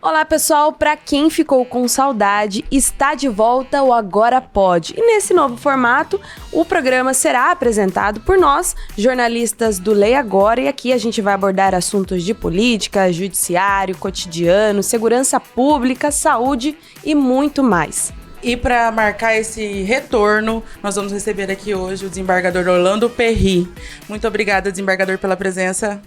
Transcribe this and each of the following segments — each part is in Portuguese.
Olá pessoal, para quem ficou com saudade, está de volta o Agora Pode. E nesse novo formato, o programa será apresentado por nós, jornalistas do Lei Agora, e aqui a gente vai abordar assuntos de política, judiciário, cotidiano, segurança pública, saúde e muito mais. E para marcar esse retorno, nós vamos receber aqui hoje o desembargador Orlando Perry. Muito obrigada, desembargador, pela presença.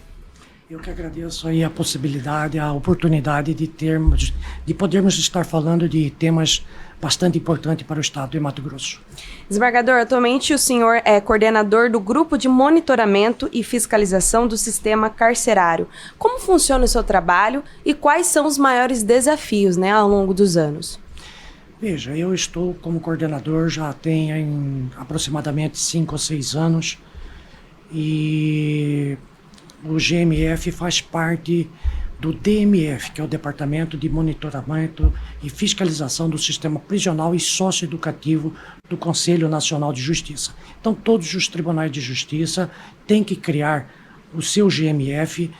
Eu que agradeço aí a possibilidade, a oportunidade de podermos estar falando de temas bastante importantes para o estado de Mato Grosso. Desembargador, atualmente o senhor é coordenador do Grupo de Monitoramento e Fiscalização do Sistema Carcerário. Como funciona o seu trabalho e quais são os maiores desafios, ao longo dos anos? Veja, eu estou como coordenador já tem aproximadamente 5 ou 6 anos e o GMF faz parte do DMF, que é o Departamento de Monitoramento e Fiscalização do Sistema Prisional e Socioeducativo do Conselho Nacional de Justiça. Então, todos os tribunais de justiça têm que criar o seu GMF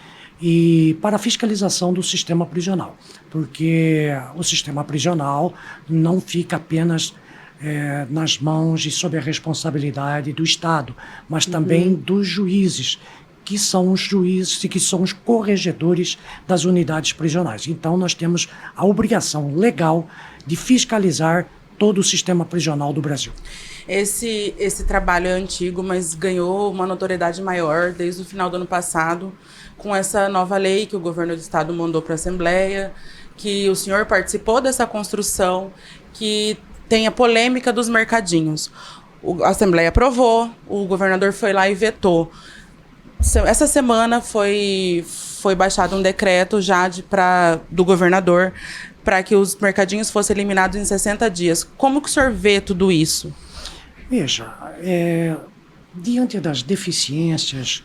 para a fiscalização do sistema prisional, porque o sistema prisional não fica apenas nas mãos e sob a responsabilidade do Estado, mas também dos juízes, que são os juízes e que são os corregedores das unidades prisionais. Então, nós temos a obrigação legal de fiscalizar todo o sistema prisional do Brasil. Esse trabalho é antigo, mas ganhou uma notoriedade maior desde o final do ano passado, com essa nova lei que o governo do estado mandou para a Assembleia, que o senhor participou dessa construção, que tem a polêmica dos mercadinhos. A Assembleia aprovou, o governador foi lá e vetou. Essa semana foi baixado um decreto já do governador para que os mercadinhos fossem eliminados em 60 dias. Como que o senhor vê tudo isso? Veja, diante das deficiências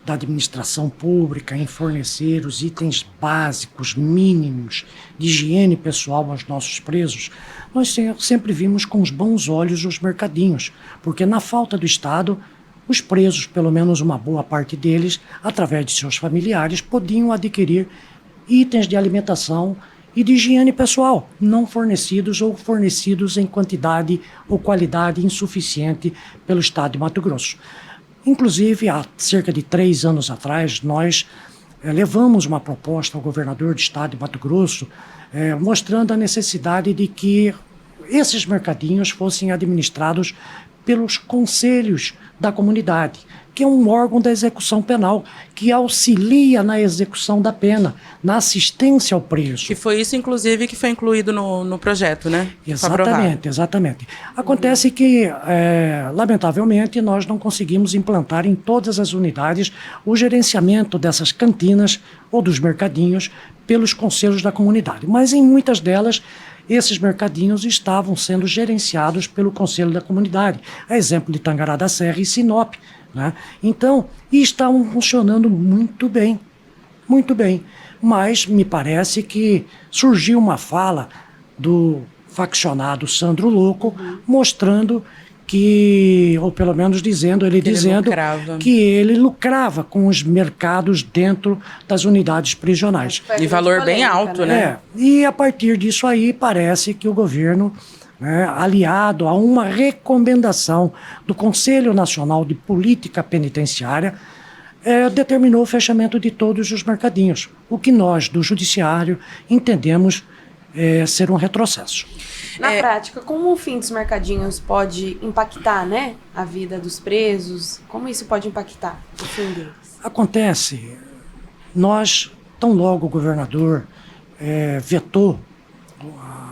da administração pública em fornecer os itens básicos, mínimos, de higiene pessoal aos nossos presos, nós sempre vimos com os bons olhos os mercadinhos, porque na falta do Estado, os presos, pelo menos uma boa parte deles, através de seus familiares, podiam adquirir itens de alimentação e de higiene pessoal, não fornecidos ou fornecidos em quantidade ou qualidade insuficiente pelo Estado de Mato Grosso. Inclusive, há cerca de 3 anos atrás, nós levamos uma proposta ao governador do Estado de Mato Grosso, mostrando a necessidade de que esses mercadinhos fossem administrados pelos conselhos da comunidade, que é um órgão da execução penal, que auxilia na execução da pena, na assistência ao preso. Que foi isso, inclusive, que foi incluído no projeto, né? Exatamente. Acontece que, lamentavelmente, nós não conseguimos implantar em todas as unidades o gerenciamento dessas cantinas ou dos mercadinhos pelos conselhos da comunidade, mas em muitas delas esses mercadinhos estavam sendo gerenciados pelo Conselho da Comunidade, a exemplo de Tangará da Serra e Sinop, né? Então, estavam funcionando muito bem, mas me parece que surgiu uma fala do faccionado Sandro Louco, mostrando que, ou pelo menos dizendo que ele lucrava com os mercados dentro das unidades prisionais. E valor bem alto, né? E a partir disso aí parece que o governo, aliado a uma recomendação do Conselho Nacional de Política Penitenciária, determinou o fechamento de todos os mercadinhos, o que nós, do Judiciário, entendemos ser um retrocesso. Na prática, como o fim dos mercadinhos pode impactar, a vida dos presos? Como isso pode impactar o fim deles? Acontece, tão logo o governador vetou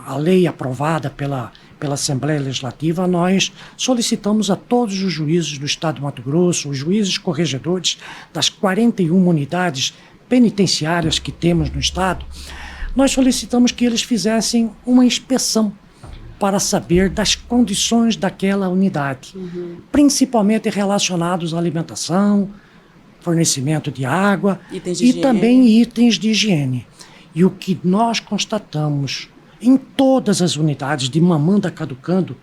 a lei aprovada pela Assembleia Legislativa, nós solicitamos a todos os juízes do Estado de Mato Grosso, os juízes corregedores das 41 unidades penitenciárias que temos no Estado, nós solicitamos que eles fizessem uma inspeção para saber das condições daquela unidade, principalmente relacionados à alimentação, fornecimento de água e também itens de higiene. E o que nós constatamos em todas as unidades de Mamanda Caducando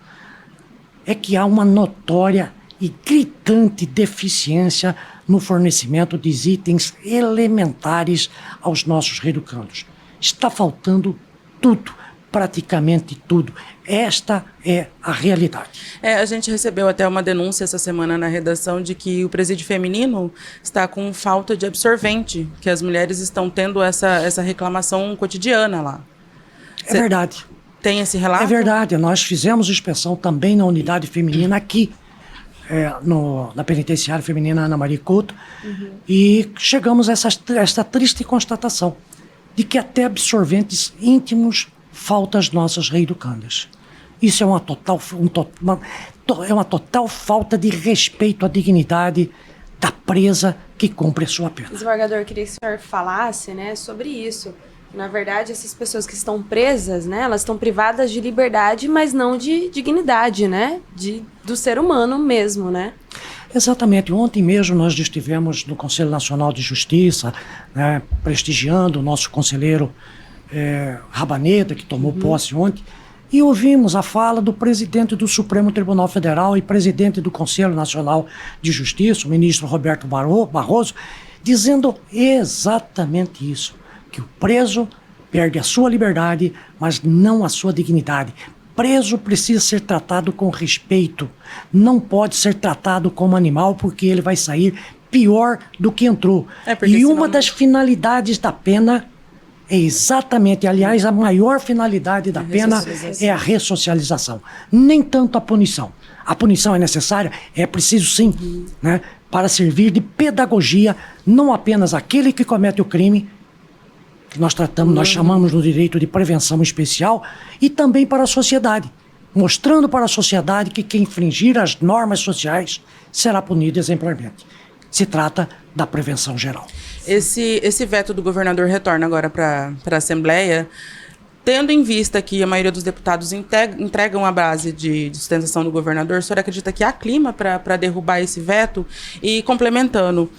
é que há uma notória e gritante deficiência no fornecimento de itens elementares aos nossos reeducandos. Está faltando tudo, praticamente tudo. Esta é a realidade. A gente recebeu até uma denúncia essa semana na redação de que o presídio feminino está com falta de absorvente, que as mulheres estão tendo essa reclamação cotidiana lá. É verdade. Tem esse relato? É verdade. Nós fizemos inspeção também na unidade feminina aqui, na penitenciária feminina Ana Maria Couto, e chegamos a essa triste constatação de que até absorventes íntimos faltam às nossas reeducandas. Isso é uma total falta de respeito à dignidade da presa que cumpre a sua pena. Desembargador, eu queria que o senhor falasse, né, sobre isso. Na verdade, essas pessoas que estão presas, né, elas estão privadas de liberdade, mas não de dignidade, né, do ser humano mesmo, né? Exatamente. Ontem mesmo nós estivemos no Conselho Nacional de Justiça, né, prestigiando o nosso conselheiro Rabaneda, que tomou posse ontem, e ouvimos a fala do presidente do Supremo Tribunal Federal e presidente do Conselho Nacional de Justiça, o ministro Roberto Barroso, dizendo exatamente isso, que o preso perde a sua liberdade, mas não a sua dignidade. Preso precisa ser tratado com respeito, não pode ser tratado como animal, porque ele vai sair pior do que entrou. E uma das finalidades da pena é exatamente, aliás, a maior finalidade da pena é a ressocialização, nem tanto a punição. A punição é necessária, é preciso sim, né, para servir de pedagogia, não apenas aquele que comete o crime, que nós chamamos no direito de prevenção especial, e também para a sociedade, mostrando para a sociedade que quem infringir as normas sociais será punido exemplarmente. Se trata da prevenção geral. Esse veto do governador retorna agora para a Assembleia, tendo em vista que a maioria dos deputados entregam a base de sustentação do governador. O senhor acredita que há clima para derrubar esse veto? E complementando,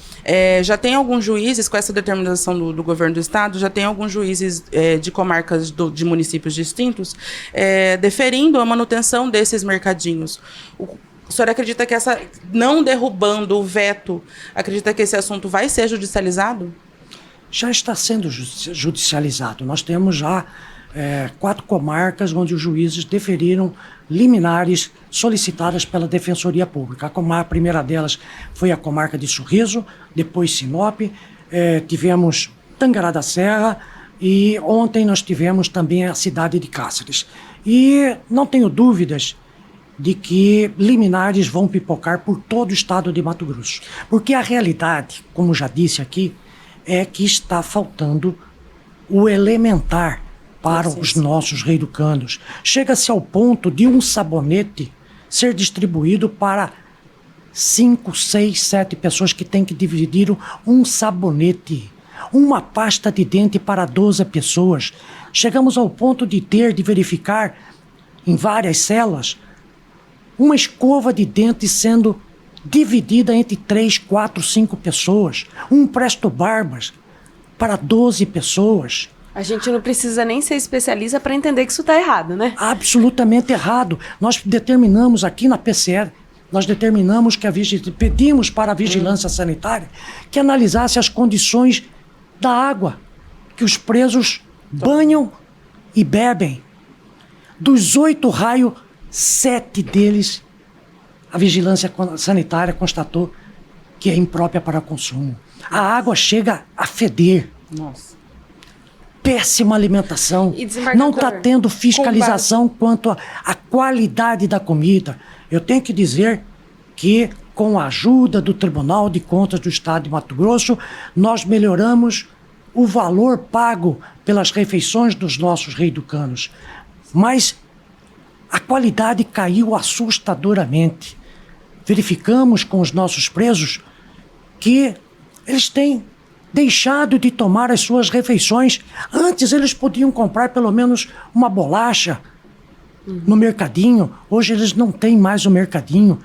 já tem alguns juízes, com essa determinação do governo do estado, já tem alguns juízes de comarcas de municípios distintos deferindo a manutenção desses mercadinhos. O senhor acredita que não derrubando o veto, acredita que esse assunto vai ser judicializado? Já está sendo judicializado. Nós temos já 4 comarcas onde os juízes deferiram liminares solicitadas pela Defensoria Pública. A primeira delas foi a comarca de Sorriso, depois Sinop, tivemos Tangará da Serra e ontem nós tivemos também a cidade de Cáceres. E não tenho dúvidas de que liminares vão pipocar por todo o estado de Mato Grosso. Porque a realidade, como já disse aqui, é que está faltando o elementar para os nossos reeducandos. Chega-se ao ponto de um sabonete ser distribuído para 5, 6, 7 pessoas que têm que dividir um sabonete. Uma pasta de dente para 12 pessoas. Chegamos ao ponto de verificar em várias celas uma escova de dente sendo dividida entre 3, 4, 5 pessoas. Um presto-barbas para 12 pessoas. A gente não precisa nem ser especialista para entender que isso está errado, né? Absolutamente errado. Nós determinamos aqui na PCR, pedimos para a Vigilância Sanitária que analisasse as condições da água que os presos banham e bebem. Dos 8 raios, 7 deles, a Vigilância Sanitária constatou que é imprópria para consumo. A água chega a feder. Nossa. Péssima alimentação. Não está tendo fiscalização quanto à qualidade da comida. Eu tenho que dizer que, com a ajuda do Tribunal de Contas do Estado de Mato Grosso, nós melhoramos o valor pago pelas refeições dos nossos reeducanos. Mas a qualidade caiu assustadoramente. Verificamos com os nossos presos que eles têm deixado de tomar as suas refeições. Antes eles podiam comprar pelo menos uma bolacha no mercadinho. Hoje eles não têm mais o mercadinho.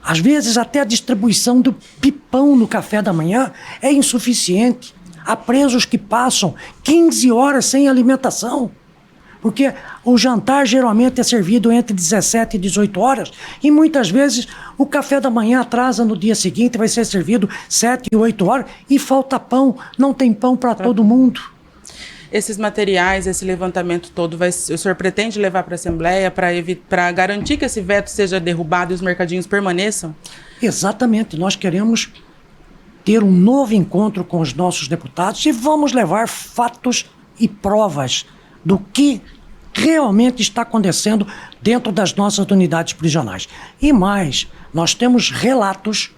Às vezes até a distribuição do pipão no café da manhã é insuficiente. Há presos que passam 15 horas sem alimentação. Porque o jantar geralmente é servido entre 17 e 18 horas e muitas vezes o café da manhã atrasa no dia seguinte, vai ser servido 7 e 8 horas e falta pão, não tem pão para todo mundo. Esses materiais, esse levantamento todo, o senhor pretende levar para a Assembleia para garantir que esse veto seja derrubado e os mercadinhos permaneçam? Exatamente, nós queremos ter um novo encontro com os nossos deputados e vamos levar fatos e provas do que realmente está acontecendo dentro das nossas unidades prisionais. E mais, nós temos relatos,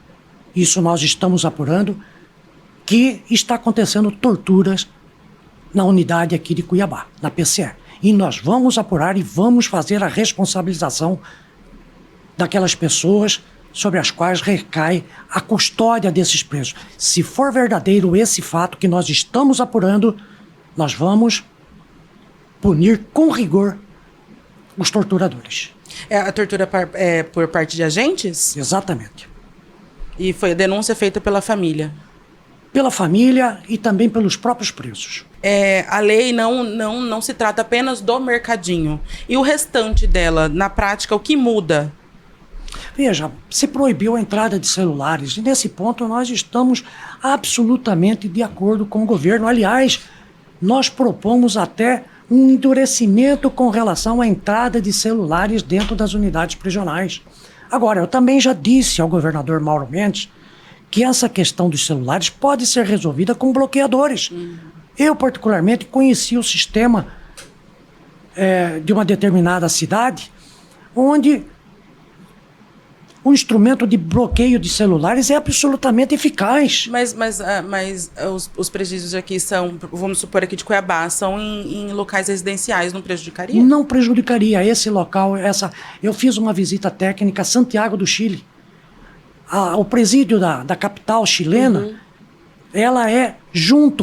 isso nós estamos apurando, que está acontecendo torturas na unidade aqui de Cuiabá, na PCE. E nós vamos apurar e vamos fazer a responsabilização daquelas pessoas sobre as quais recai a custódia desses presos. Se for verdadeiro esse fato que nós estamos apurando, nós vamos punir com rigor os torturadores. A tortura por parte de agentes? Exatamente. E foi a denúncia feita pela família? Pela família e também pelos próprios presos. A lei não se trata apenas do mercadinho. E o restante dela, na prática, o que muda? Veja, se proibiu a entrada de celulares e nesse ponto nós estamos absolutamente de acordo com o governo. Aliás, nós propomos até um endurecimento com relação à entrada de celulares dentro das unidades prisionais. Agora, eu também já disse ao governador Mauro Mendes que essa questão dos celulares pode ser resolvida com bloqueadores. Eu, particularmente, conheci o sistema de uma determinada cidade onde o instrumento de bloqueio de celulares é absolutamente eficaz. Mas os presídios aqui são, vamos supor aqui de Cuiabá, são em locais residenciais, não prejudicaria? Não prejudicaria esse local. Eu fiz uma visita técnica a Santiago do Chile. O presídio da capital chilena, ela é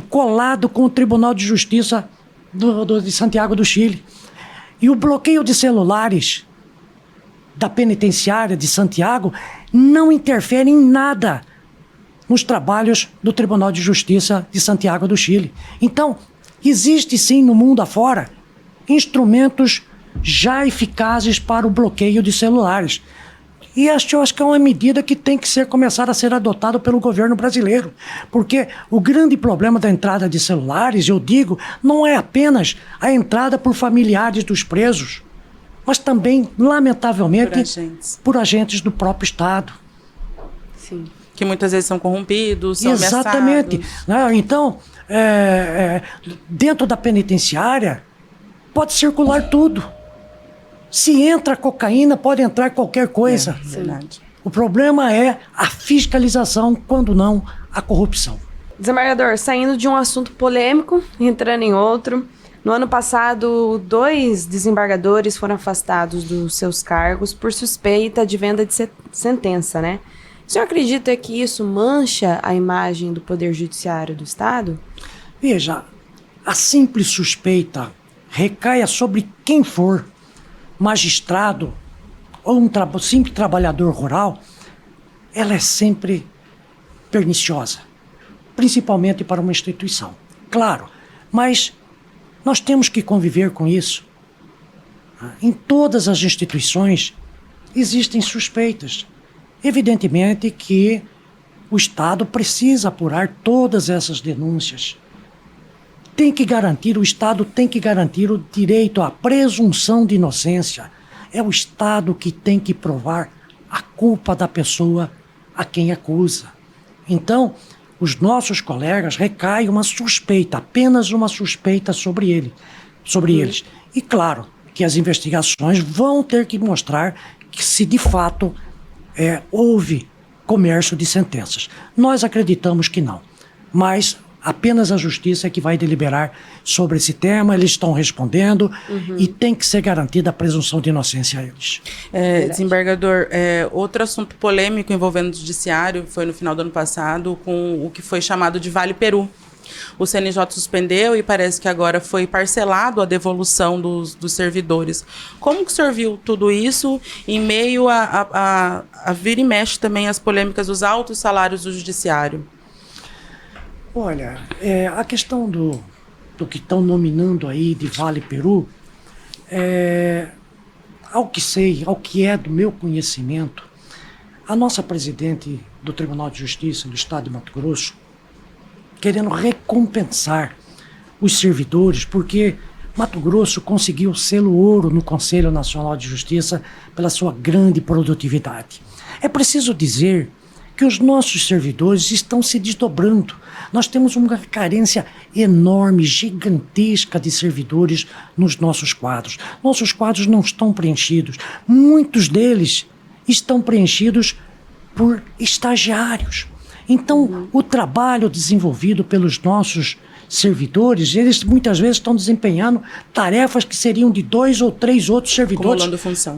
colado com o Tribunal de Justiça de Santiago do Chile. E o bloqueio de celulares da penitenciária de Santiago não interfere em nada nos trabalhos do Tribunal de Justiça de Santiago do Chile. Então, existe sim no mundo afora instrumentos já eficazes para o bloqueio de celulares. E eu acho que é uma medida que tem que começar a ser adotada pelo governo brasileiro. Porque o grande problema da entrada de celulares, eu digo, não é apenas a entrada por familiares dos presos, mas também, lamentavelmente, por agentes do próprio Estado. Sim. Que muitas vezes são corrompidos, são exatamente. ameaçados. Então, dentro da penitenciária, pode circular tudo. Se entra cocaína, pode entrar qualquer coisa. Verdade. O problema é a fiscalização, quando não a corrupção. Desembargador, saindo de um assunto polêmico, entrando em outro. No ano passado, 2 desembargadores foram afastados dos seus cargos por suspeita de venda de sentença, né? O senhor acredita que isso mancha a imagem do Poder Judiciário do Estado? Veja, a simples suspeita recaia sobre quem for, magistrado ou um simples trabalhador rural, ela é sempre perniciosa, principalmente para uma instituição. Claro, mas nós temos que conviver com isso. Em todas as instituições existem suspeitas. Evidentemente que o Estado precisa apurar todas essas denúncias. O Estado tem que garantir o direito à presunção de inocência. É o Estado que tem que provar a culpa da pessoa a quem acusa. Então, os nossos colegas recai uma suspeita, apenas uma suspeita sobre eles. E claro que as investigações vão ter que mostrar que se de fato houve comércio de sentenças. Nós acreditamos que não, mas apenas a justiça é que vai deliberar sobre esse tema, eles estão respondendo e tem que ser garantida a presunção de inocência a eles. Desembargador, outro assunto polêmico envolvendo o judiciário foi no final do ano passado com o que foi chamado de Vale Peru. O CNJ suspendeu e parece que agora foi parcelado a devolução dos servidores. Como que o senhor viu tudo isso em meio a vira e mexe também as polêmicas dos altos salários do judiciário? Olha, a questão do que estão nominando aí de Vale Peru, Ao que sei, ao que é do meu conhecimento, a nossa presidente do Tribunal de Justiça do Estado de Mato Grosso, querendo recompensar os servidores, porque Mato Grosso conseguiu o selo ouro no Conselho Nacional de Justiça pela sua grande produtividade. É preciso dizer que os nossos servidores estão se desdobrando. Nós temos uma carência enorme, gigantesca de servidores nos nossos quadros. Nossos quadros não estão preenchidos. Muitos deles estão preenchidos por estagiários. Então, o trabalho desenvolvido pelos nossos servidores, eles muitas vezes estão desempenhando tarefas que seriam de 2 ou 3 outros servidores.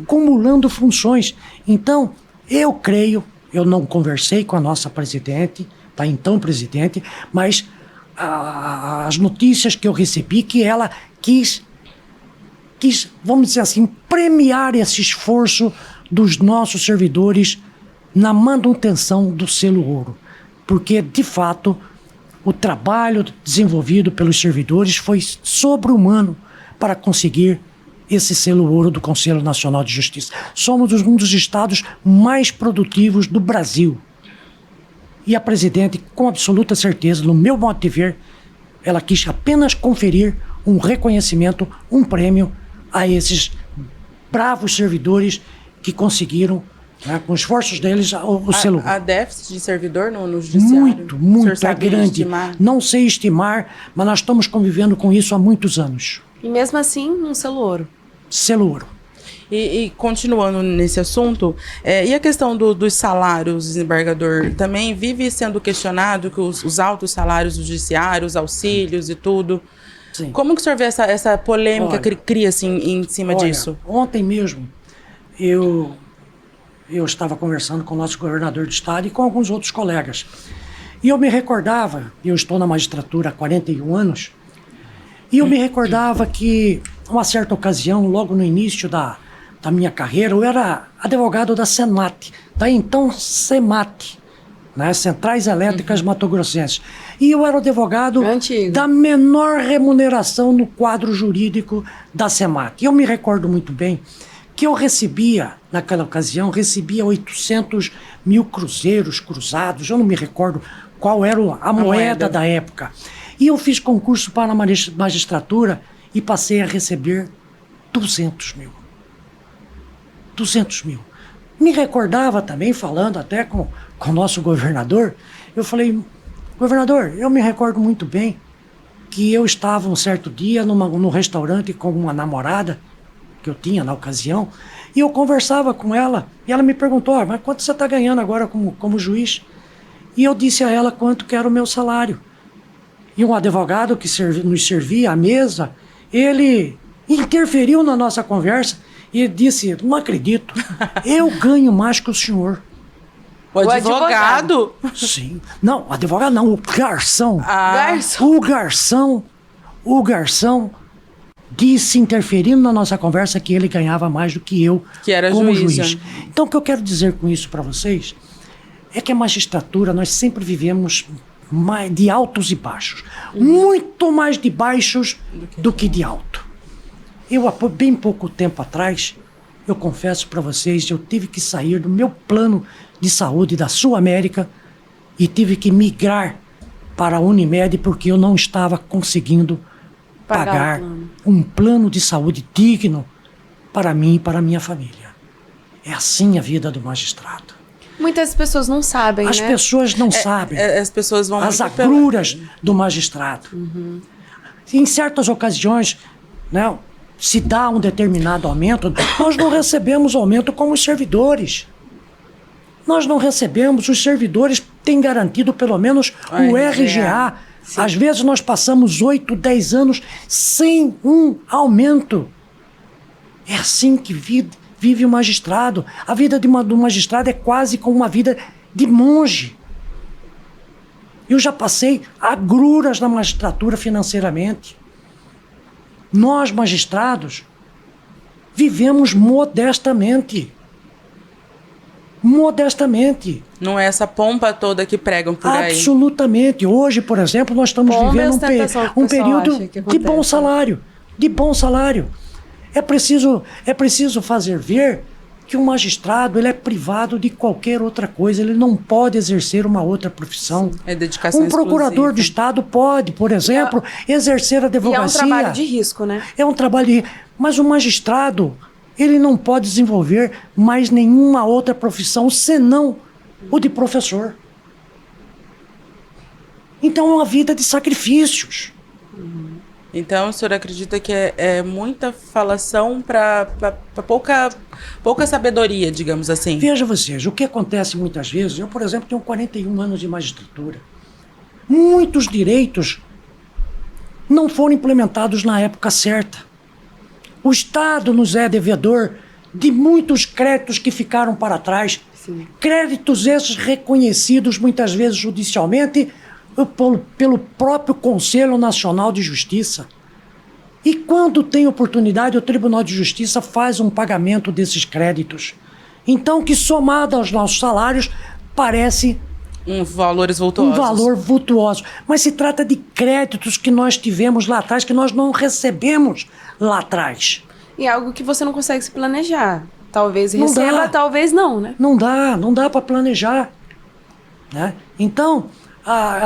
Acumulando funções. Então, eu creio, eu não conversei com a nossa presidente, tá, então presidente, mas as notícias que eu recebi que ela quis, vamos dizer assim, premiar esse esforço dos nossos servidores na manutenção do selo ouro. Porque, de fato, o trabalho desenvolvido pelos servidores foi sobre-humano para conseguir esse selo ouro do Conselho Nacional de Justiça. Somos um dos estados mais produtivos do Brasil. E a presidente, com absoluta certeza, no meu modo de ver, ela quis apenas conferir um reconhecimento, um prêmio a esses bravos servidores que conseguiram, né, com esforços deles, o selo ouro. Há déficit de servidor no judiciário? Muito, é grande. Estimar? Não sei estimar, mas nós estamos convivendo com isso há muitos anos. E mesmo assim, um selo ouro. Selo ouro. E continuando nesse assunto, e a questão dos salários, desembargador, também vive sendo questionado que os altos salários do judiciário, os auxílios e tudo. Sim. Como que o senhor vê essa polêmica que cria-se em cima disso? Ontem mesmo, eu estava conversando com o nosso governador de estado e com alguns outros colegas. E eu me recordava, eu estou na magistratura há 41 anos, e eu me recordava que, uma certa ocasião, logo no início da minha carreira, eu era advogado da Senat, da então CEMAT, né, Centrais Elétricas Mato-Grossenses. E eu era o advogado da menor remuneração no quadro jurídico da CEMAT. E eu me recordo muito bem que eu recebia, naquela ocasião, 800 mil cruzeiros cruzados, eu não me recordo qual era a moeda da época. E eu fiz concurso para a magistratura e passei a receber 200 mil. 200 mil. Me recordava também, falando até com o nosso governador, eu falei, governador, eu me recordo muito bem que eu estava um certo dia num restaurante com uma namorada que eu tinha na ocasião, e eu conversava com ela, e ela me perguntou, mas quanto você está ganhando agora como juiz? E eu disse a ela quanto que era o meu salário. E um advogado que nos servia à mesa, ele interferiu na nossa conversa e disse, não acredito, eu ganho mais que o senhor. O advogado? Sim. Não, o advogado não, o garçom. O garçom disse, interferindo na nossa conversa, que ele ganhava mais do que eu como juiz. Então, o que eu quero dizer com isso para vocês é que a magistratura, nós sempre vivemos de altos e baixos. Muito mais de baixos do que de alto. Eu, há bem pouco tempo atrás, eu confesso para vocês, eu tive que sair do meu plano de saúde da Sul América e tive que migrar para a Unimed porque eu não estava conseguindo pagar um plano de saúde digno para mim e para a minha família. É assim a vida do magistrado. Muitas pessoas não sabem, As pessoas não sabem. As pessoas vão as agruras do magistrado. Em certas ocasiões, né, se dá um determinado aumento, nós não recebemos aumento como os servidores. Nós não recebemos, os servidores têm garantido pelo menos o RGA. Sim. Às vezes nós passamos 8, 10 anos sem um aumento. É assim que vive o magistrado. A vida do magistrado é quase como uma vida de monge. Eu já passei agruras na magistratura financeiramente. Nós, magistrados, vivemos modestamente. Modestamente. Não é essa pompa toda que pregam por aí. Absolutamente. Hoje, por exemplo, nós estamos vivendo um período de bom salário. De bom salário. É preciso fazer ver que um magistrado ele é privado de qualquer outra coisa, ele não pode exercer uma outra profissão. É dedicação Um procurador exclusiva. de Estado pode, por exemplo, exercer a E é advocacia. um trabalho de risco, né? É um trabalho, mas o magistrado, ele não pode desenvolver mais nenhuma outra profissão senão o de professor. Então é uma vida de sacrifícios. Então, o senhor acredita que é muita falação para pouca sabedoria, digamos assim? Veja vocês, o que acontece muitas vezes, eu, por exemplo, tenho 41 anos de magistratura. Muitos direitos não foram implementados na época certa. O Estado nos é devedor de muitos créditos que ficaram para trás. Sim. Créditos esses reconhecidos muitas vezes judicialmente pelo próprio Conselho Nacional de Justiça. E quando tem oportunidade, o Tribunal de Justiça faz um pagamento desses créditos. Então, que somado aos nossos salários, parece Valores um vultuosos. valor vultuoso. Mas se trata de créditos que nós tivemos lá atrás, que nós não recebemos lá atrás. E é algo que você não consegue se planejar. Talvez Não receba, dá. talvez não, né? Não dá para planejar. Né? Então,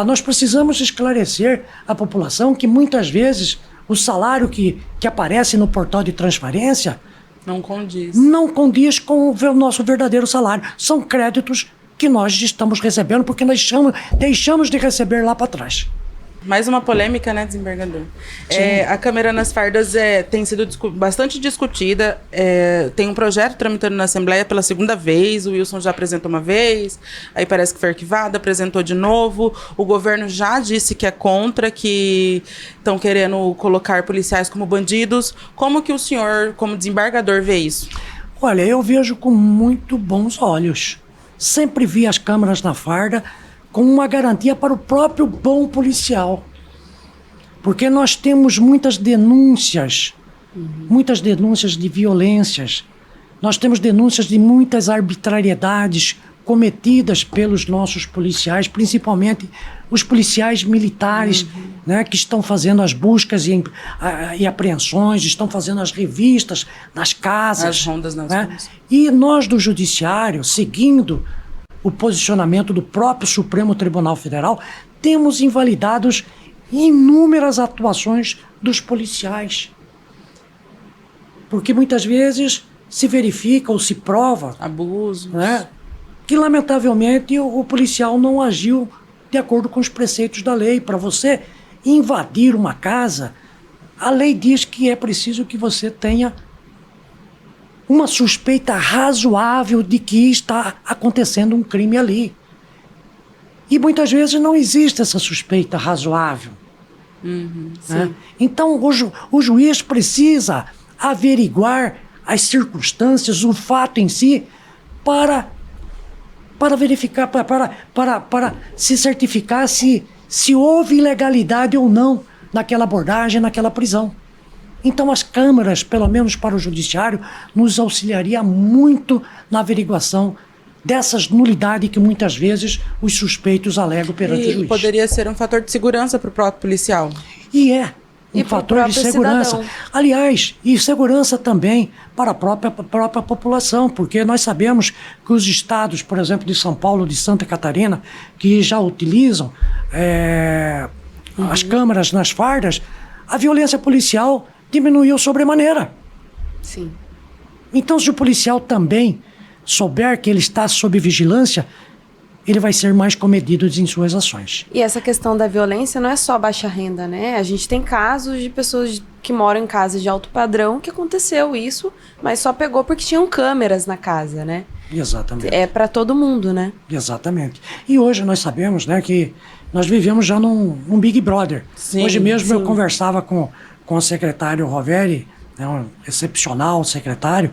nós precisamos esclarecer a população que muitas vezes o salário que aparece no portal de transparência Não condiz. não condiz com o nosso verdadeiro salário. São créditos que nós estamos recebendo porque nós deixamos de receber lá para trás. Mais uma polêmica, né, desembargador? A Câmara nas Fardas tem sido bastante discutida. Tem um projeto tramitando na Assembleia pela segunda vez. O Wilson já apresentou uma vez, aí parece que foi arquivado, apresentou de novo. O governo já disse que é contra, que estão querendo colocar policiais como bandidos. Como que o senhor, como desembargador, vê isso? Olha, eu vejo com muito bons olhos. Sempre vi as câmaras na farda como uma garantia para o próprio bom policial. Porque nós temos muitas denúncias de violências. Nós temos denúncias de muitas arbitrariedades cometidas pelos nossos policiais, principalmente os policiais militares, né, que estão fazendo as buscas e apreensões, estão fazendo as revistas nas casas. As rondas nas né? ruas. E nós do Judiciário, seguindo o posicionamento do próprio Supremo Tribunal Federal, temos invalidados inúmeras atuações dos policiais. Porque muitas vezes se verifica ou se prova, Abusos. né, que lamentavelmente o policial não agiu de acordo com os preceitos da lei. Para você invadir uma casa, a lei diz que é preciso que você tenha uma suspeita razoável de que está acontecendo um crime ali. E muitas vezes não existe essa suspeita razoável. Né? Então o juiz precisa averiguar as circunstâncias, o fato em si, para verificar, para se certificar se houve ilegalidade ou não naquela abordagem, naquela prisão. Então as câmaras, pelo menos para o judiciário, nos auxiliaria muito na averiguação dessas nulidades que muitas vezes os suspeitos alegam perante o juiz. Poderia ser um fator de segurança para o próprio policial. E é um E pro fator de próprio segurança. cidadão. Aliás, e segurança também para a própria população, porque nós sabemos que os estados, por exemplo, de São Paulo, de Santa Catarina, que já utilizam as câmaras nas fardas, a violência policial diminuiu sobremaneira. Sim. Então, se o policial também souber que ele está sob vigilância, ele vai ser mais comedido em suas ações. E essa questão da violência não é só baixa renda, né? A gente tem casos de pessoas que moram em casas de alto padrão que aconteceu isso, mas só pegou porque tinham câmeras na casa, né? Exatamente. É para todo mundo, né? Exatamente. E hoje nós sabemos, né, que nós vivemos já num Big Brother. Sim, Hoje mesmo eu sim. conversava com o secretário Roveri, né, um excepcional secretário,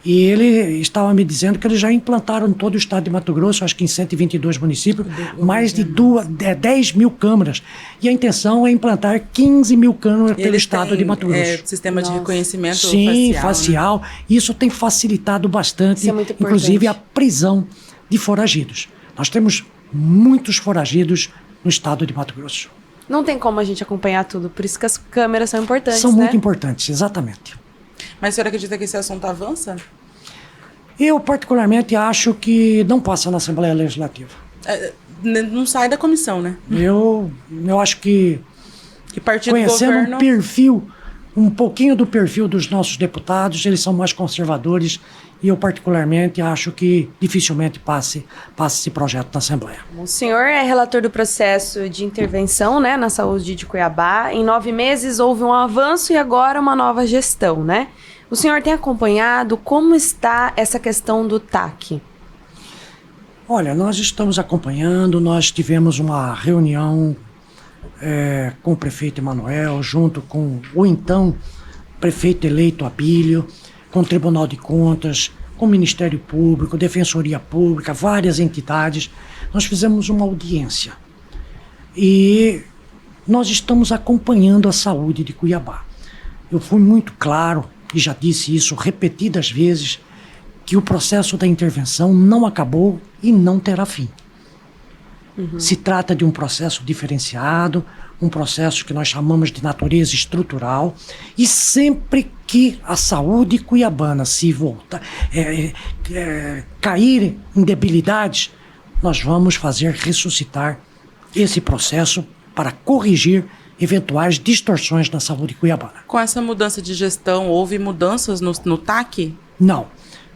e ele estava me dizendo que eles já implantaram em todo o estado de Mato Grosso, acho que em 122 municípios, mais de 10 mil câmeras. E a intenção é implantar 15 mil câmeras pelo estado de Mato Grosso. Sistema de Nossa. reconhecimento Sim, facial. facial. Isso tem facilitado bastante, Isso é muito importante. inclusive, a prisão de foragidos. Nós temos muitos foragidos no estado de Mato Grosso. Não tem como a gente acompanhar tudo, por isso que as câmeras são importantes, São né? muito importantes, exatamente. Mas a senhora acredita que esse assunto avança? Eu, particularmente, acho que não passa na Assembleia Legislativa. Não sai da comissão, né? Eu acho que, Que partido do conhecendo governo... um pouquinho do perfil dos nossos deputados, eles são mais conservadores e eu, particularmente, acho que dificilmente passe esse projeto na Assembleia. O senhor é relator do processo de intervenção, né, na saúde de Cuiabá. Em 9 meses houve um avanço e agora uma nova gestão, né? O senhor tem acompanhado como está essa questão do TAC? Olha, nós estamos acompanhando, nós tivemos uma reunião com o prefeito Emanuel, junto com o então prefeito eleito Abílio, com o Tribunal de Contas, com o Ministério Público, Defensoria Pública, várias entidades. Nós fizemos uma audiência e nós estamos acompanhando a saúde de Cuiabá. Eu fui muito claro, e já disse isso repetidas vezes, que o processo da intervenção não acabou e não terá fim. Se trata de um processo diferenciado, um processo que nós chamamos de natureza estrutural, e sempre que a saúde cuiabana se voltar, cair em debilidades, nós vamos fazer ressuscitar esse processo para corrigir eventuais distorções na saúde cuiabana. Com essa mudança de gestão, houve mudanças no TAC? Não,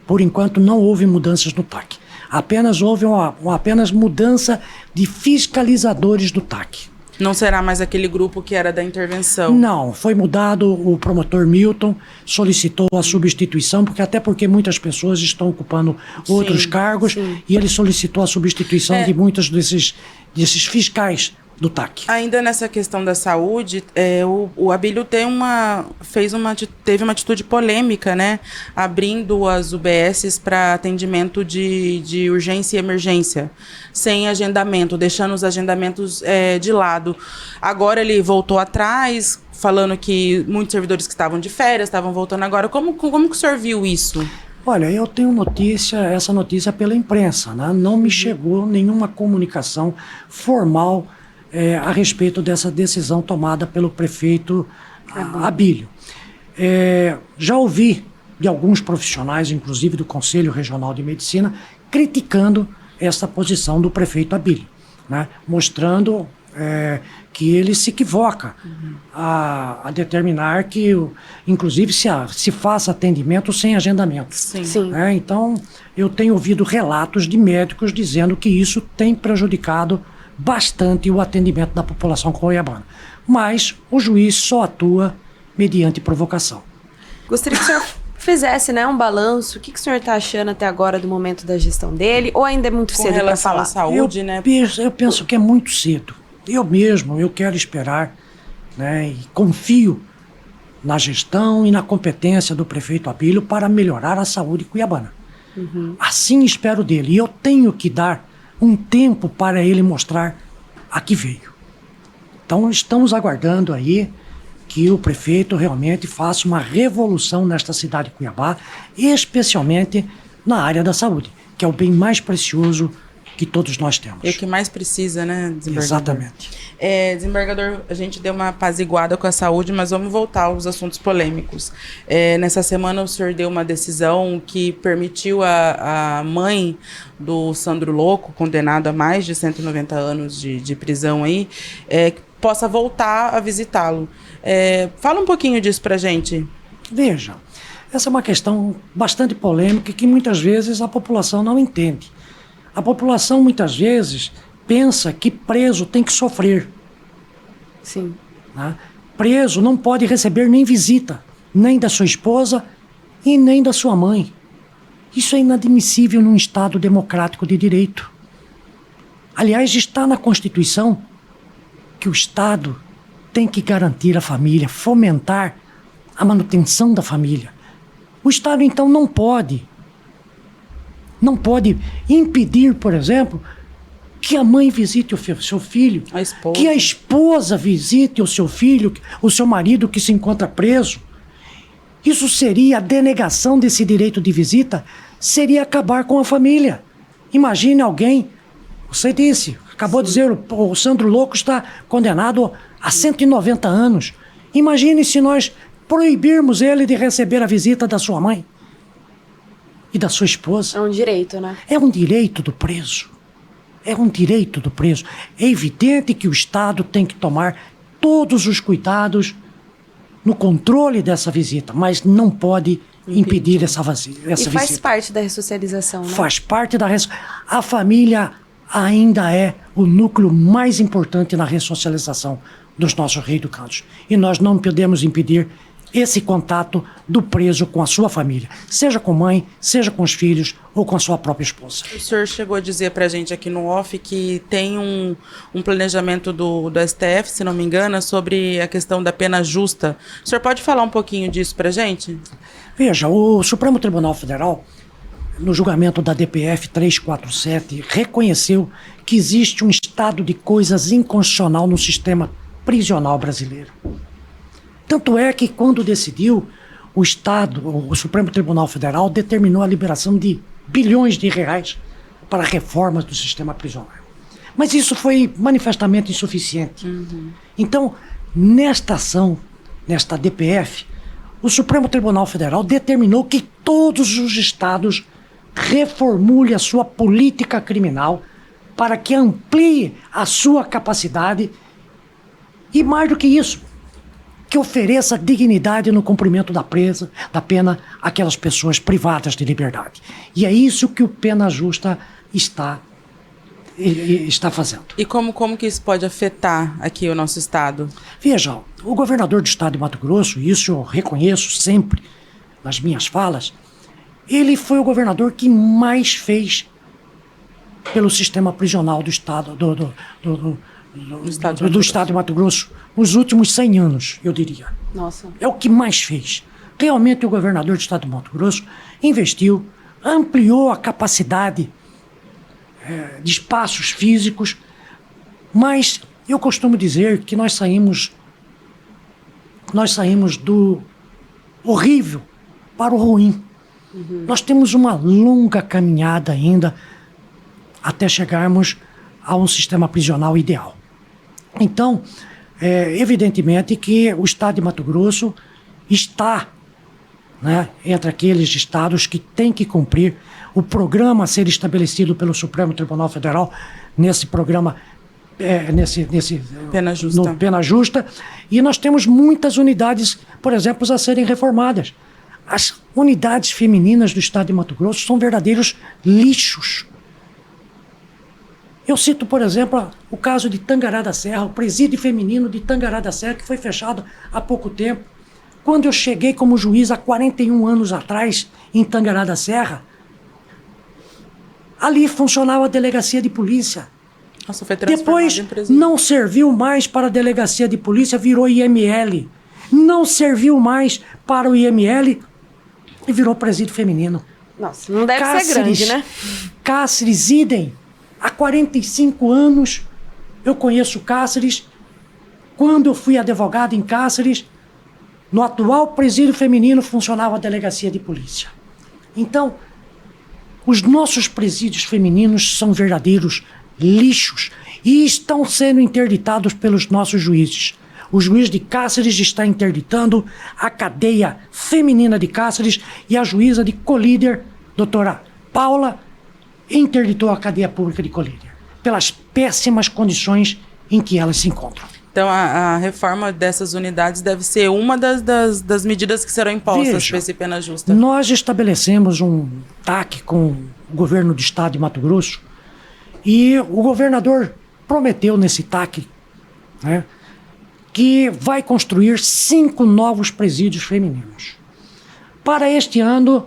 por enquanto não houve mudanças no TAC. Apenas houve apenas mudança de fiscalizadores do TAC. Não será mais aquele grupo que era da intervenção? Não, foi mudado. O promotor Milton solicitou a substituição, porque muitas pessoas estão ocupando outros cargos, e ele solicitou a substituição de muitos desses fiscais do TAC. Ainda nessa questão da saúde, o Abílio teve uma atitude polêmica, né? Abrindo as UBSs para atendimento de urgência e emergência, sem agendamento, deixando os agendamentos de lado. Agora ele voltou atrás, falando que muitos servidores que estavam de férias estavam voltando agora. Como que o senhor viu isso? Olha, eu tenho essa notícia pela imprensa, né? Não me chegou nenhuma comunicação formal a respeito dessa decisão tomada pelo prefeito Abílio. Já ouvi de alguns profissionais, inclusive do Conselho Regional de Medicina, criticando essa posição do prefeito Abílio, né? Mostrando que ele se equivoca a determinar que, inclusive, se faça atendimento sem agendamento. Sim. Então, eu tenho ouvido relatos de médicos dizendo que isso tem prejudicado bastante o atendimento da população cuiabana. Mas o juiz só atua mediante provocação. Gostaria que o senhor fizesse, né, um balanço. O que o senhor está achando até agora do momento da gestão dele? Ou ainda é muito cedo para falar? Com relação à saúde, né? Eu penso que é muito cedo. Eu quero esperar, né, e confio na gestão e na competência do prefeito Abílio para melhorar a saúde cuiabana. Assim espero dele. E eu tenho que dar um tempo para ele mostrar a que veio. Então estamos aguardando aí que o prefeito realmente faça uma revolução nesta cidade de Cuiabá, especialmente na área da saúde, que é o bem mais precioso que todos nós temos. É o que mais precisa, né, desembargador? Exatamente. Desembargador, a gente deu uma apaziguada com a saúde, mas vamos voltar aos assuntos polêmicos. Nessa semana o senhor deu uma decisão que permitiu a mãe do Sandro Louco, condenado a mais de 190 anos de prisão aí, que possa voltar a visitá-lo. Fala um pouquinho disso pra gente. Veja, essa é uma questão bastante polêmica que muitas vezes a população não entende. A população muitas vezes pensa que preso tem que sofrer. Sim. Né? Preso não pode receber nem visita, nem da sua esposa e nem da sua mãe. Isso é inadmissível num Estado democrático de direito. Aliás, está na Constituição que o Estado tem que garantir a família, fomentar a manutenção da família. O Estado, então, não pode impedir, por exemplo, que a mãe visite o seu filho, que a esposa visite o seu filho, o seu marido que se encontra preso. Isso seria a denegação desse direito de visita, seria acabar com a família. Imagine alguém, você disse, acabou de dizer, o Sandro Louco está condenado a 190 anos. Imagine se nós proibirmos ele de receber a visita da sua mãe e da sua esposa. É um direito, né? É um direito do preso. É um direito do preso. É evidente que o Estado tem que tomar todos os cuidados no controle dessa visita, mas não pode impedir essa visita. E faz parte da ressocialização, né? Faz parte da ressocialização. A família ainda é o núcleo mais importante na ressocialização dos nossos reeducandos. E nós não podemos impedir esse contato do preso com a sua família, seja com mãe, seja com os filhos ou com a sua própria esposa. O senhor chegou a dizer pra gente aqui no off que tem um planejamento do STF, se não me engano, sobre a questão da pena justa. O senhor pode falar um pouquinho disso pra gente? Veja, o Supremo Tribunal Federal, no julgamento da DPF 347, reconheceu que existe um estado de coisas inconstitucional no sistema prisional brasileiro. Tanto é que, quando decidiu, o Supremo Tribunal Federal determinou a liberação de bilhões de reais para reformas do sistema prisional. Mas isso foi manifestamente insuficiente. Então, nesta ação, nesta DPF, o Supremo Tribunal Federal determinou que todos os estados reformulem a sua política criminal para que amplie a sua capacidade e, mais do que isso, que ofereça dignidade no cumprimento da pena àquelas pessoas privadas de liberdade. E é isso que o Pena Justa está fazendo. E como que isso pode afetar aqui o nosso estado? Veja, o governador do estado de Mato Grosso, e isso eu reconheço sempre nas minhas falas, ele foi o governador que mais fez pelo sistema prisional do estado do estado de Mato Grosso nos últimos 100 anos, eu diria. Nossa. É o que mais fez. Realmente o governador do estado de Mato Grosso investiu, ampliou a capacidade de espaços físicos, mas eu costumo dizer que nós saímos do horrível para o ruim. Nós temos uma longa caminhada ainda até chegarmos a um sistema prisional ideal. Então, evidentemente que o estado de Mato Grosso está, né, entre aqueles estados que têm que cumprir o programa a ser estabelecido pelo Supremo Tribunal Federal, nesse programa, Pena Justa. no Pena Justa, e nós temos muitas unidades, por exemplo, a serem reformadas. As unidades femininas do estado de Mato Grosso são verdadeiros lixos. Eu cito, por exemplo, o caso de Tangará da Serra, o presídio feminino de Tangará da Serra, que foi fechado há pouco tempo. Quando eu cheguei como juiz há 41 anos atrás, em Tangará da Serra, ali funcionava a delegacia de polícia. Nossa, foi transformado Depois em presídio. não serviu mais para a delegacia de polícia, virou IML. Não serviu mais para o IML e virou presídio feminino. Nossa, não deve ser grande, né? Cáceres, idem. Há 45 anos eu conheço Cáceres. Quando eu fui advogado em Cáceres, no atual presídio feminino funcionava a delegacia de polícia. Então, os nossos presídios femininos são verdadeiros lixos e estão sendo interditados pelos nossos juízes. O juiz de Cáceres está interditando a cadeia feminina de Cáceres e a juíza de Colíder, doutora Paula, interditou a cadeia pública de Colíder pelas péssimas condições em que elas se encontram. Então, a reforma dessas unidades deve ser uma das medidas que serão impostas para esse Pena Justa. Nós estabelecemos um TAC com o governo do estado de Mato Grosso e o governador prometeu nesse TAC, né, que vai construir 5 novos presídios femininos. Para este ano,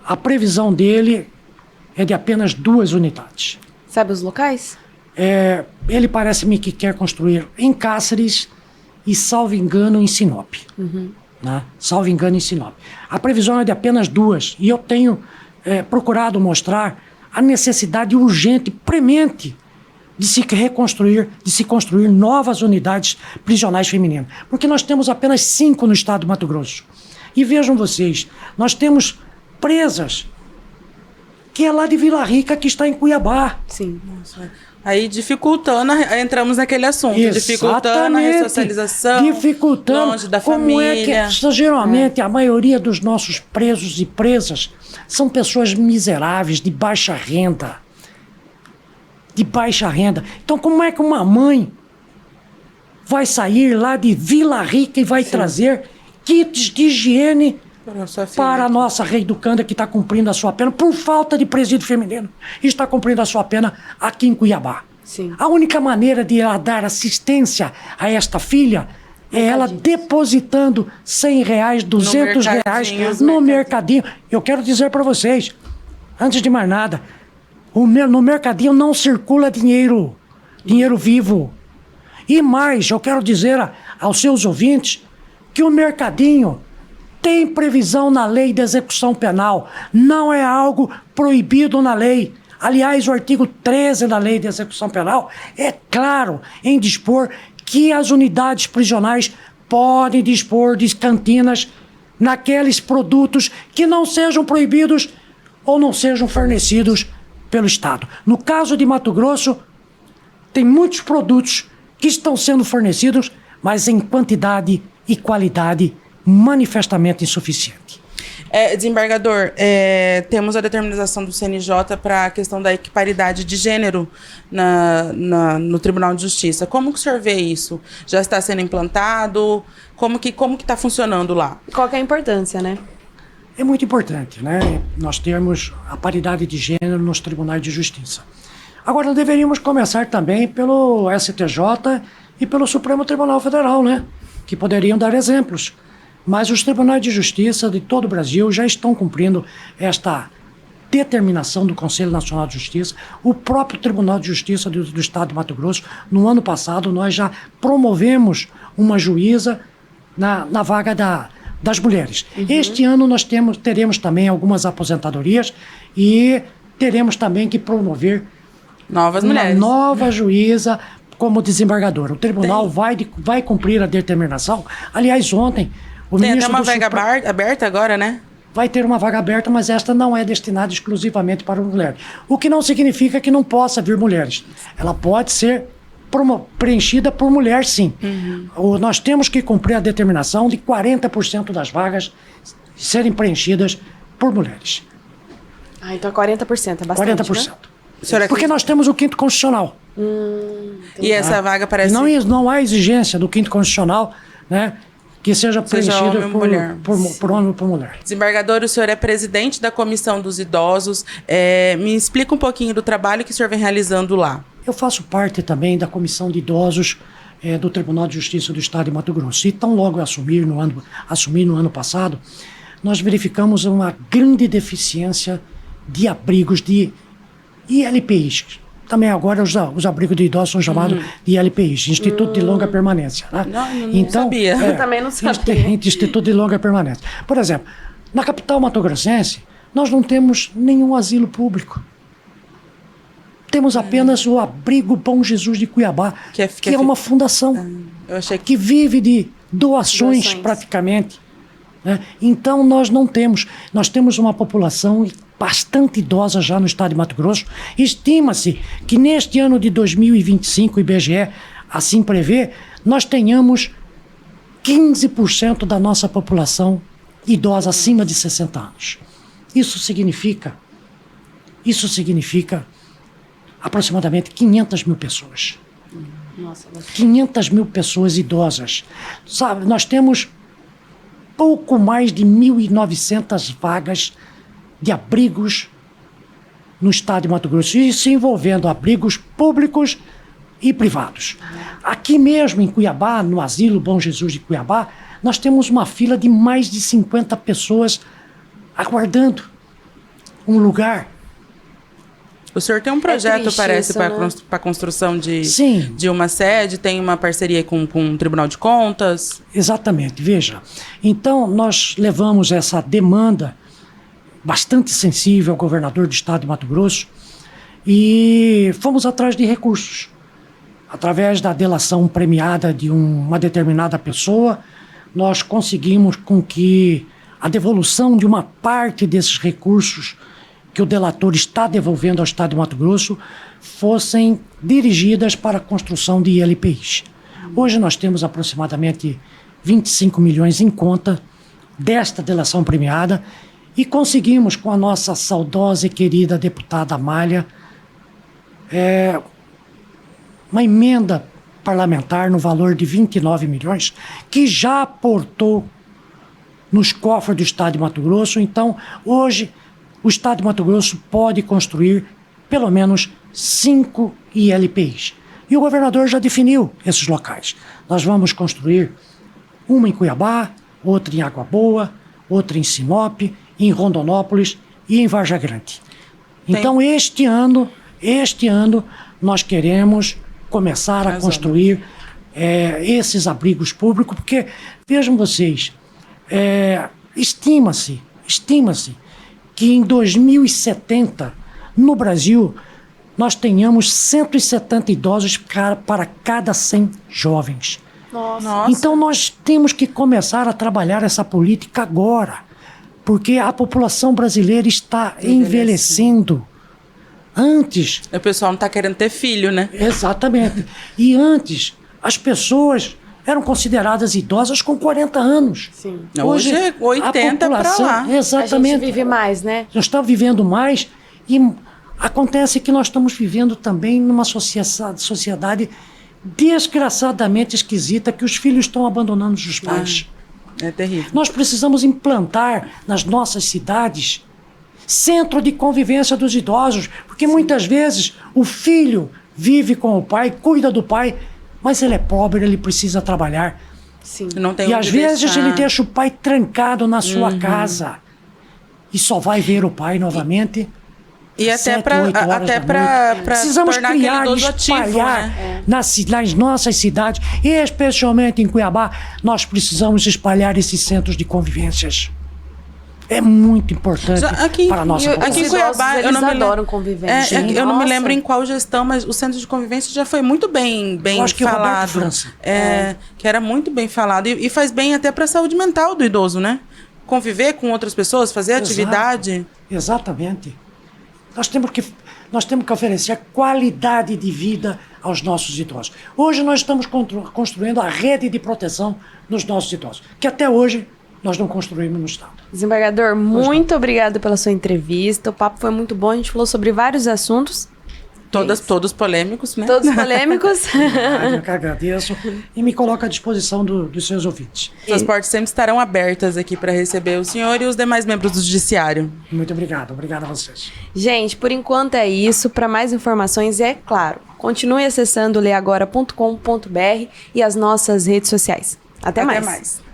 a previsão dele é de apenas 2 unidades. Sabe os locais? Ele parece-me que quer construir em Cáceres e, salvo engano, em Sinop. Né? Salvo engano, em Sinop. A previsão é de apenas 2. E eu tenho procurado mostrar a necessidade urgente, premente, de se reconstruir, de se construir novas unidades prisionais femininas. Porque nós temos apenas 5 no estado de Mato Grosso. E vejam vocês, nós temos presas que é lá de Vila Rica, que está em Cuiabá. Sim. Nossa, Aí dificultando, entramos naquele assunto, dificultando a ressocialização, dificultando longe da como família. É que, geralmente, a maioria dos nossos presos e presas são pessoas miseráveis, de baixa renda. De baixa renda. Então, como é que uma mãe vai sair lá de Vila Rica e vai trazer kits de higiene para a nossa reeducanda que está cumprindo a sua pena por falta de presídio feminino e está cumprindo a sua pena aqui em Cuiabá? Sim. A única maneira de ela dar assistência a esta filha é ela depositando R$100, R$200 no mercadinho. Eu quero dizer para vocês, antes de mais nada, no mercadinho não circula dinheiro vivo. E mais, eu quero dizer aos seus ouvintes que o mercadinho tem previsão na lei de execução penal. Não é algo proibido na lei. Aliás, o artigo 13 da lei de execução penal é claro em dispor que as unidades prisionais podem dispor de cantinas naqueles produtos que não sejam proibidos ou não sejam fornecidos pelo Estado. No caso de Mato Grosso, tem muitos produtos que estão sendo fornecidos, mas em quantidade e qualidade manifestamente insuficiente. Desembargador, temos a determinação do CNJ para a questão da equiparidade de gênero no Tribunal de Justiça. Como que o senhor vê isso? Já está sendo implantado? Como que está funcionando lá? Qual que é a importância, né? É muito importante, né? Nós termos a paridade de gênero nos tribunais de justiça. Agora, deveríamos começar também pelo STJ e pelo Supremo Tribunal Federal, né? Que poderiam dar exemplos. Mas os tribunais de justiça de todo o Brasil já estão cumprindo esta determinação do Conselho Nacional de Justiça. O próprio Tribunal de Justiça do Estado de Mato Grosso, no ano passado, nós já promovemos uma juíza na vaga das mulheres. Uhum. Este ano nós teremos também algumas aposentadorias e teremos também que promover novas uma mulheres. Nova juíza como desembargadora. O tribunal vai cumprir a determinação. Aliás, ontem o tem ministro até uma vaga aberta agora, né? Vai ter uma vaga aberta, mas esta não é destinada exclusivamente para mulheres. O que não significa que não possa vir mulheres. Ela pode ser preenchida por mulher, sim. Uhum. Nós temos que cumprir a determinação de 40% das vagas serem preenchidas por mulheres. Então 40% é bastante, 40%. Né? Porque nós temos o 5º constitucional. E essa vaga parece... Não há exigência do 5º constitucional, né, que seja preenchida por homem ou por mulher. Desembargador, o senhor é presidente da Comissão dos Idosos. Me explica um pouquinho do trabalho que o senhor vem realizando lá. Eu faço parte também da Comissão de Idosos do Tribunal de Justiça do Estado de Mato Grosso. E tão logo assumi no ano passado, nós verificamos uma grande deficiência de abrigos de ILPIs. Também agora os abrigos de idosos são chamados de ILPIs, Instituto de Longa Permanência. Né? Não sabia. Eu também não sabia. Instituto de Longa Permanência. Por exemplo, na capital matogrossense, nós não temos nenhum asilo público. Temos apenas o Abrigo Bom Jesus de Cuiabá, que é uma fundação que vive de doações praticamente. Né? Então nós não temos. Nós temos uma população bastante idosa já no estado de Mato Grosso. Estima-se que neste ano de 2025, o IBGE assim prevê, nós tenhamos 15% da nossa população idosa acima de 60 anos. Isso significa aproximadamente 500 mil pessoas. Nossa, 500 mil pessoas idosas. Sabe, nós temos pouco mais de 1.900 vagas de abrigos no estado de Mato Grosso, isso envolvendo abrigos públicos e privados. Aqui mesmo em Cuiabá, no Asilo Bom Jesus de Cuiabá, nós temos uma fila de mais de 50 pessoas aguardando um lugar. O senhor tem um projeto, parece, para a construção de uma sede, tem uma parceria com o Tribunal de Contas? Exatamente, veja. Então, nós levamos essa demanda bastante sensível ao governador do estado de Mato Grosso e fomos atrás de recursos. Através da delação premiada de uma determinada pessoa, nós conseguimos com que a devolução de uma parte desses recursos que o delator está devolvendo ao Estado de Mato Grosso fossem dirigidas para a construção de ILPIs. Hoje nós temos aproximadamente 25 milhões em conta desta delação premiada e conseguimos, com a nossa saudosa e querida deputada Amália, uma emenda parlamentar no valor de 29 milhões, que já aportou nos cofres do Estado de Mato Grosso. Então, hoje, o Estado de Mato Grosso pode construir pelo menos 5 ILPIs. E o governador já definiu esses locais. Nós vamos construir uma em Cuiabá, outra em Água Boa, outra em Sinop, em Rondonópolis e em Varja Grande. Então, este ano, nós queremos começar a construir esses abrigos públicos, porque, vejam vocês, estima-se que em 2070, no Brasil, nós tenhamos 170 idosos para cada 100 jovens. Nossa. Então nós temos que começar a trabalhar essa política agora, porque a população brasileira está envelhecendo. Antes... O pessoal não está querendo ter filho, né? Exatamente. E antes, as pessoas eram consideradas idosas com 40 anos. Sim. Hoje é 80 para lá. Exatamente. A gente vive mais, né? Nós estamos vivendo mais e acontece que nós estamos vivendo também numa sociedade desgraçadamente esquisita, que os filhos estão abandonando os pais. É terrível. Nós precisamos implantar nas nossas cidades centro de convivência dos idosos, porque muitas vezes o filho vive com o pai, cuida do pai, mas ele é pobre, ele precisa trabalhar. Sim. Não tem E onde às vezes deixar. ele deixa o pai trancado na sua casa e só vai ver o pai novamente. E até 7, 8 horas da para precisamos tornar criar aquele e idoso ativo, espalhar né? nas nossas cidades, e especialmente em Cuiabá, nós precisamos espalhar esses centros de convivências. É muito importante para a nossa população. Aqui em Os Cuiabá, idosos, eu não me adoram lembro, convivência. eu não me Nossa. lembro em qual gestão, mas o centro de convivência já foi muito bem Eu acho que é o Roberto falado. França. Que era muito bem falado. E faz bem até para a saúde mental do idoso, né? Conviver com outras pessoas, fazer atividade. Exatamente. Nós temos que oferecer qualidade de vida aos nossos idosos. Hoje nós estamos construindo a rede de proteção dos nossos idosos, que até hoje nós não construímos no Estado. Desembargador, muito obrigada pela sua entrevista. O papo foi muito bom. A gente falou sobre vários assuntos. Todos polêmicos, né? Todos polêmicos. Eu que agradeço e me coloco à disposição dos seus ouvintes. As portas sempre estarão abertas aqui para receber o senhor e os demais membros do Judiciário. Muito obrigado. Obrigado a vocês. Gente, por enquanto é isso. Para mais informações, é claro, continue acessando leagora.com.br e as nossas redes sociais. Até mais. Até mais.